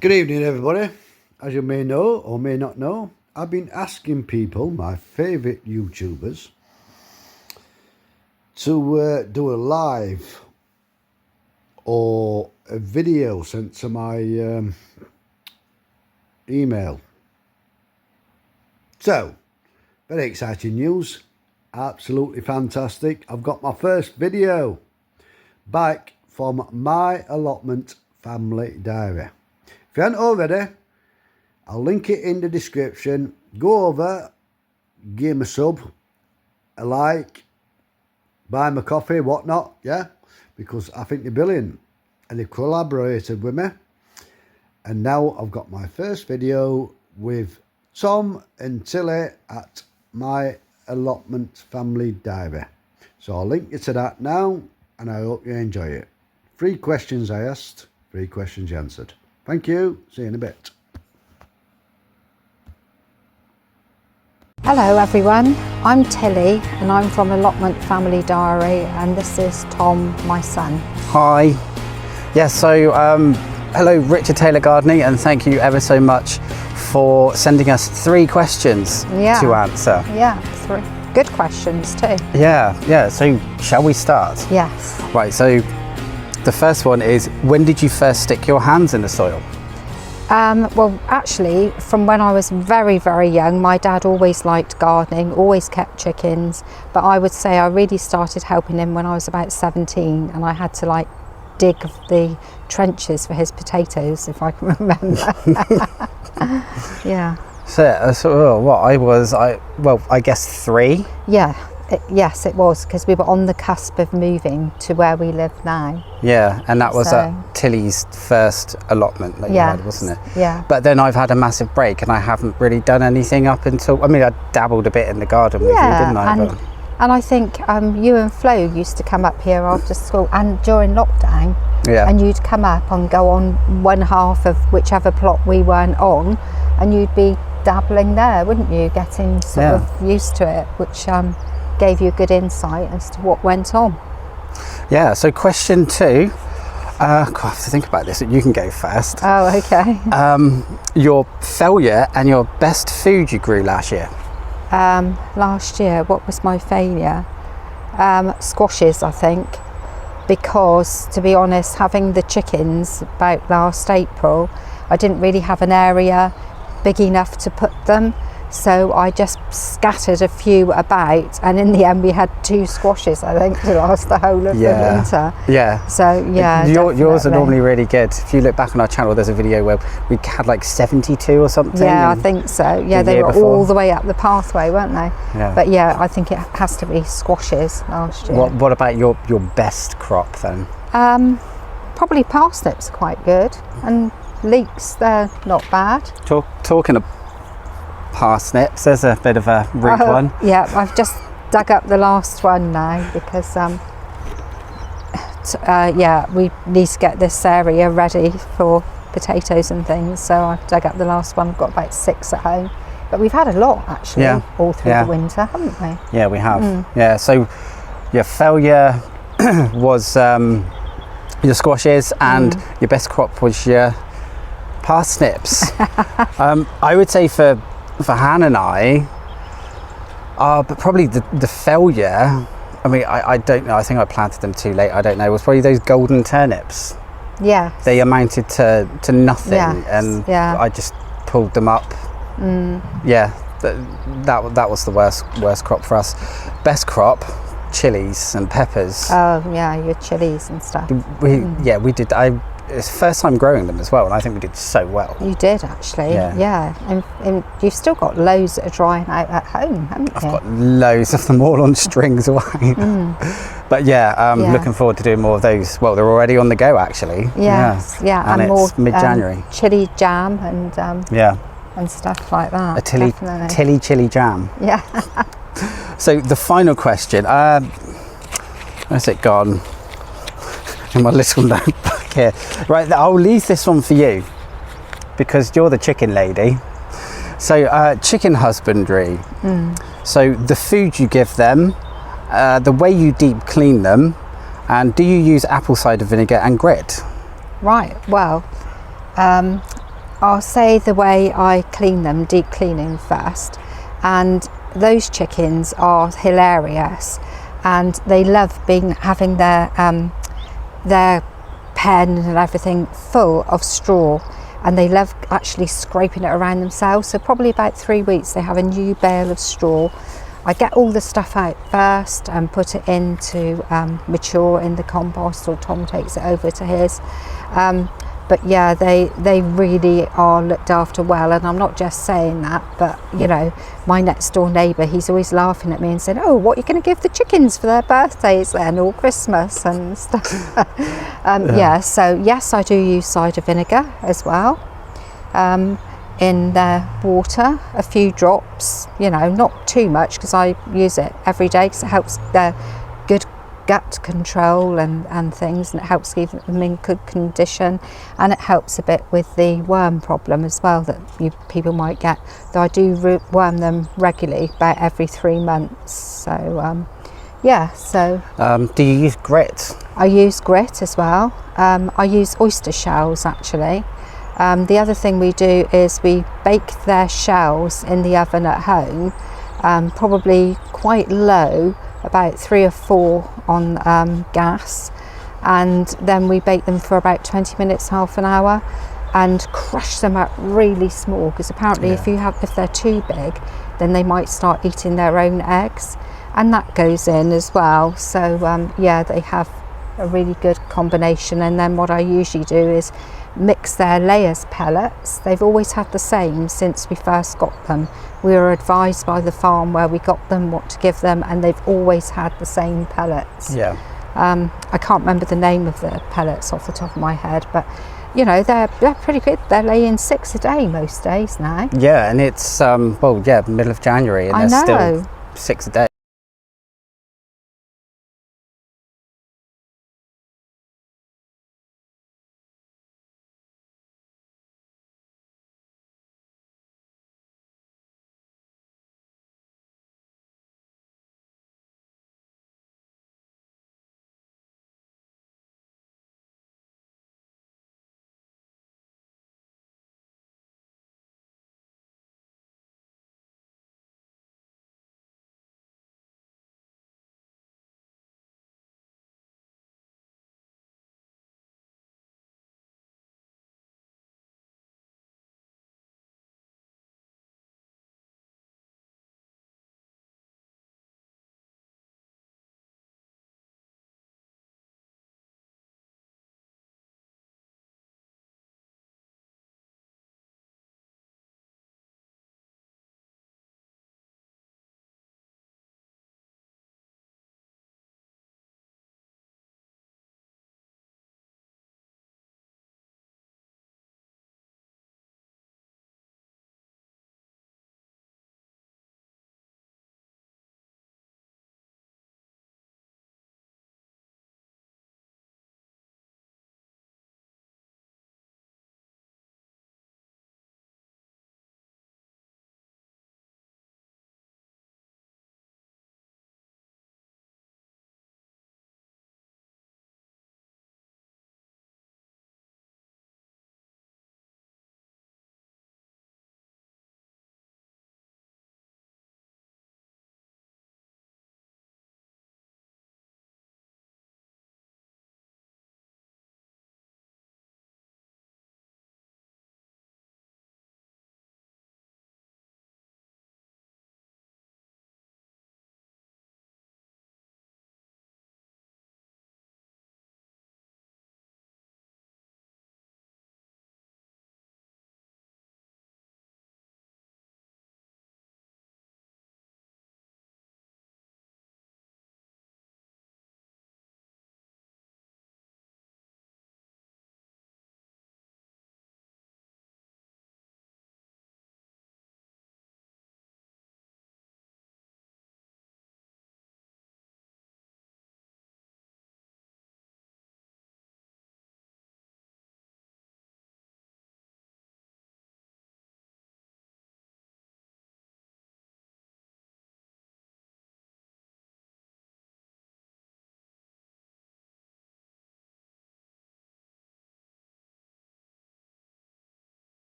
Good evening, everybody. As you may know or may not know, I've been asking people, my favourite YouTubers, to do a live or a video sent to my email. So, very exciting news. Absolutely fantastic. I've got my first video back from my allotment family diary. If you haven't already, I'll link it in the description. Go over, give them a sub, a like, buy them a coffee, whatnot, yeah? Because I think they're brilliant. And they've collaborated with me. And now I've got my first video with Tom and Tilly at my allotment family diary. So I'll link you to that now, and I hope you enjoy it. 3 questions I asked, 3 questions you answered. Thank you. See you in a bit. Hello everyone, I'm Tilly and I'm from Allotment Family Diary, and this is Tom, my son. Hi. Yeah, so hello Richard Taylor Gardening, and thank you ever so much for sending us 3 questions to answer. Yeah, 3 good questions too. Yeah, so shall we start? Yes. Right, so the first one is, when did you first stick your hands in the soil? Well, actually, from when I was very, very young, my dad always liked gardening, always kept chickens, but I would say I really started helping him when I was about 17, and I had to like dig the trenches for his potatoes, if I can remember. Yeah. I guess 3? Yeah. Yes, it was, because we were on the cusp of moving to where we live now. Yeah, and that was at Tilly's first allotment that you had, wasn't it? Yeah. But then I've had a massive break and I haven't really done anything up until, I dabbled a bit in the garden with you, didn't I? And I think you and Flo used to come up here after school and during lockdown. Yeah. And you'd come up and go on one half of whichever plot we weren't on, and you'd be dabbling there, wouldn't you? Getting sort of used to it, which gave you a good insight as to what went on. Yeah, so question 2, I have to think about this, you can go first. Oh, okay. Your failure and your best food you grew last year. Last year, what was my failure? Squashes, I think, because to be honest, having the chickens about last April, I didn't really have an area big enough to put them. So I just scattered a few about, and in the end we had 2 squashes, I think, to last the whole of the winter. Yeah. So yeah, yours are normally really good. If you look back on our channel, there's a video where we had like 72 or something. Yeah, I think so. Yeah, they were all the way up the pathway, weren't they? Yeah. But yeah, I think it has to be squashes last year. What about your best crop then? Probably parsnips are quite good, and leeks, they're not bad. Talking of parsnips, there's a bit of a rude one. Yeah, I've just dug up the last one now because we need to get this area ready for potatoes and things, so I've dug up the last one. I've got about 6 at home, but we've had a lot actually all through the winter, haven't we? Yeah, we have. Yeah, so your failure was your squashes, and your best crop was your parsnips. I would say for Han and I, but probably the failure, I don't know, I think I planted them too late, I don't know, was probably those golden turnips. Yeah. They amounted to nothing, and I just pulled them up. Yeah, that was the worst crop for us. Best crop, chilies and peppers. Oh yeah, your chilies and stuff. We did. It's the first time growing them as well, and I think we did so well. You did actually, and you've still got loads that are drying out at home, haven't you? I've got loads of them all on strings away. But looking forward to doing more of those. Well, they're already on the go actually. Yes, and it's more mid-January. Chili jam and and stuff like that. A Tilly chili jam. Yeah. So the final question, where's it gone? In my little notebook here. Right, I'll leave this one for you because you're the chicken lady. So chicken husbandry. So the food you give them, the way you deep clean them, and do you use apple cider vinegar and grit? Right, well, I'll say the way I clean them, deep cleaning first, and those chickens are hilarious, and they love having their pen and everything full of straw, and they love actually scraping it around themselves. So probably about 3 weeks they have a new bale of straw. I get all the stuff out first and put it into mature in the compost, or Tom takes it over to his. But yeah, they really are looked after well, and I'm not just saying that, but you know, my next door neighbour, he's always laughing at me and saying, "Oh, what are you going to give the chickens for their birthdays then, or Christmas and stuff?" Yeah, so yes, I do use cider vinegar as well in their water, a few drops, you know, not too much, because I use it every day because it helps their good gut control and things, and it helps keep them in good condition, and it helps a bit with the worm problem as well that people might get. Though I do worm them regularly, about every 3 months. So yeah. So do you use grit? I use grit as well. I use oyster shells actually. The other thing we do is we bake their shells in the oven at home, probably quite low, about 3 or 4 on gas, and then we bake them for about 20 minutes, half an hour, and crush them up really small, because apparently if they're too big, then they might start eating their own eggs, and that goes in as well. So yeah, they have a really good combination. And then what I usually do is mix their layers pellets. They've always had the same since we first got them. We were advised by the farm where we got them what to give them, and they've always had the same pellets. Yeah. I can't remember the name of the pellets off the top of my head, but you know, they're pretty good. They're laying 6 a day most days now. Yeah, and it's well, yeah, middle of January, and I they're know. still 6 a day.